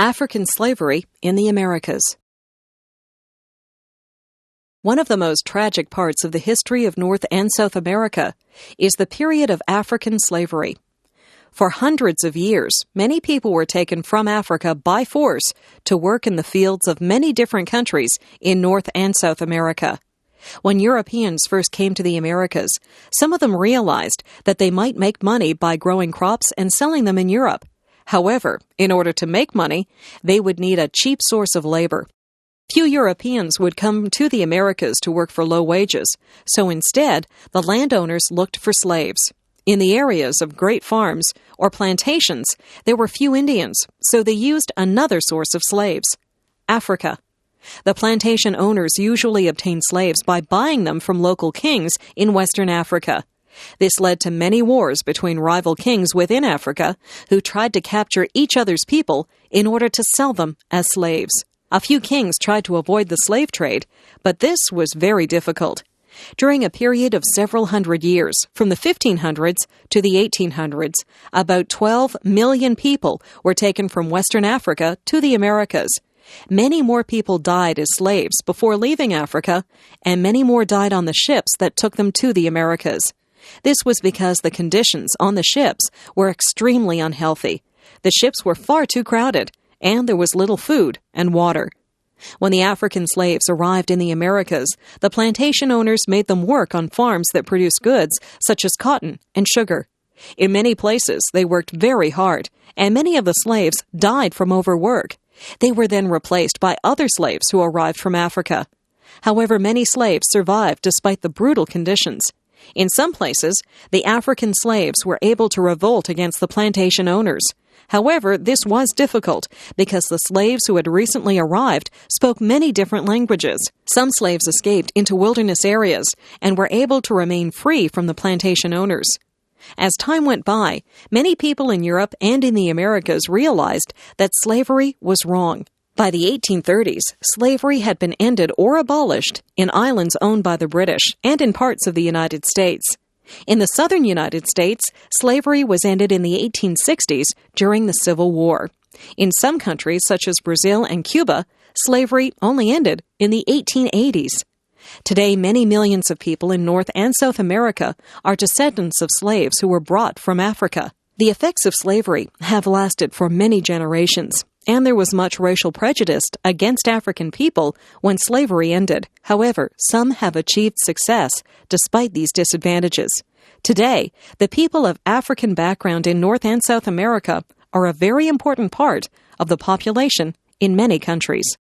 African slavery in the Americas. One of the most tragic parts of the history of North and South America is the period of African slavery. For hundreds of years, many people were taken from Africa by force to work in the fields of many different countries in North and South America. When Europeans first came to the Americas, some of them realized that they might make money by growing crops and selling them in Europe. However, in order to make money, they would need a cheap source of labor. Few Europeans would come to the Americas to work for low wages, so instead, the landowners looked for slaves. In the areas of great farms or plantations, there were few Indians, so they used another source of slaves: Africa. The plantation owners usually obtained slaves by buying them from local kings in Western Africa. This led to many wars between rival kings within Africa who tried to capture each other's people in order to sell them as slaves. A few kings tried to avoid the slave trade, but this was very difficult. During a period of several hundred years, from the 1500s to the 1800s, about 12 million people were taken from Western Africa to the Americas. Many more people died as slaves before leaving Africa, and many more died on the ships that took them to the Americas. This was because the conditions on the ships were extremely unhealthy. The ships were far too crowded, and there was little food and water. When the African slaves arrived in the Americas, the plantation owners made them work on farms that produced goods such as cotton and sugar. In many places, they worked very hard, and many of the slaves died from overwork. They were then replaced by other slaves who arrived from Africa. However, many slaves survived despite the brutal conditions. In some places, the African slaves were able to revolt against the plantation owners. However, this was difficult because the slaves who had recently arrived spoke many different languages. Some slaves escaped into wilderness areas and were able to remain free from the plantation owners. As time went by, many people in Europe and in the Americas realized that slavery was wrong. By the 1830s, slavery had been ended or abolished in islands owned by the British and in parts of the United States. In the southern United States, slavery was ended in the 1860s during the Civil War. In some countries, such as Brazil and Cuba, slavery only ended in the 1880s. Today, many millions of people in North and South America are descendants of slaves who were brought from Africa. The effects of slavery have lasted for many generations, and there was much racial prejudice against African people when slavery ended. However, some have achieved success despite these disadvantages. Today, the people of African background in North and South America are a very important part of the population in many countries.